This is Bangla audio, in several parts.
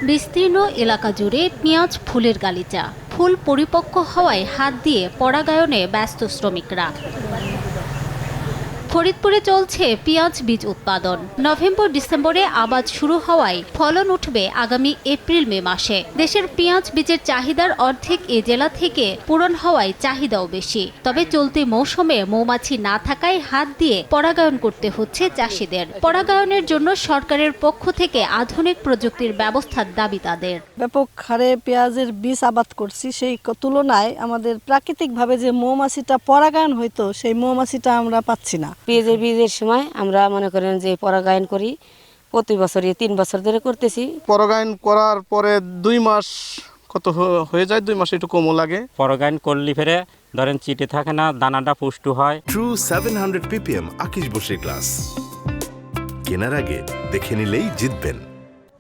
বিস্তীর্ণ এলাকা জুড়ে পেঁয়াজ ফুলের গালিচা। ফুল পরিপক্ক হওয়ায় হাত দিয়ে পরাগায়নে ব্যস্ত শ্রমিকরা। ফরিদপুরে চলছে পেঁয়াজ বীজ উৎপাদন। নভেম্বর ডিসেম্বরে আবাদ শুরু হওয়ায় ফলন উঠবে আগামী এপ্রিল মে মাসে। দেশের পেঁয়াজ বীজের চাহিদার অর্ধেক এ জেলা থেকে পূরণ হওয়ায় চাহিদাও বেশি। তবে চলতি মৌসুমে মৌমাছি না থাকায় হাত দিয়ে পরাগায়ন করতে হচ্ছে চাষিদের। পরাগায়নের জন্য সরকারের পক্ষ থেকে আধুনিক প্রযুক্তির ব্যবস্থার দাবি তাদের। ব্যাপক হারে পেঁয়াজের বীজ আবাদ করছি, সেই তুলনায় আমাদের প্রাকৃতিকভাবে যে মৌমাছিটা পরাগায়ন হইতো সেই মৌমাছিটা আমরা পাচ্ছি না। পেঁয়াজের বীজের সময় আমরা মনে করেন যে পরাগায়ন করি, প্রতি বছরই 3 বছর ধরে করতেছি। পরাগায়ন করার পরে 2 মাস কত হয়ে যায়, 2 মাস একটু কমও লাগে। পরাগায়ন করলে ফেরে ধরেন চিটে থাকে না, দানাটা পুষ্ট হয়। ট্রু 700 ppm আকিশ বসির গ্লাস কেনার আগে দেখে নিলেই জিতবেন।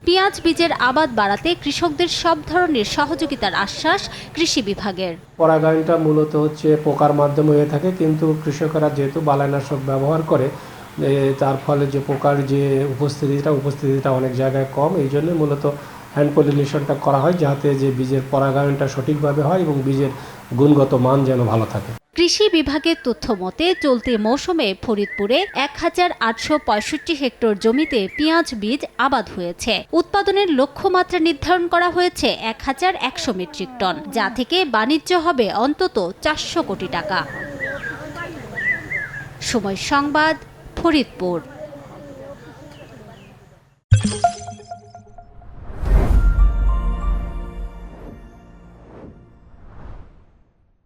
পেঁয়াজ বীজের আবাদ বাড়াতে কৃষকদের সব ধরনের সহযোগিতার আশ্বাস কৃষি বিভাগের। পরাগায়নটা মূলত হচ্ছে পোকার মাধ্যমে হয়ে থাকে, কিন্তু কৃষকেরা যেহেতু বালাইনাশক ব্যবহার করে, তার ফলে যে পোকার যে উপস্থিতিটা অনেক জায়গায় কম। এই জন্য মূলত হ্যান্ড পলিনেশনটা করা হয়, যাতে যে বীজের পরাগায়নটা সঠিকভাবে হয় এবং বীজের গুণগত মান যেন ভালো থাকে। কৃষি বিভাগের তথ্য মতে চলতি মৌসুমে ফরিদপুরে 1865 হেক্টর জমিতে পেঁয়াজ বীজ আবাদ হয়েছে। উৎপাদনের লক্ষ্যমাত্রা নির্ধারণ করা হয়েছে 1100 মেট্রিক টন, যা থেকে বাণিজ্য হবে অন্তত 400 কোটি টাকা। সময় সংবাদ, ফরিদপুর।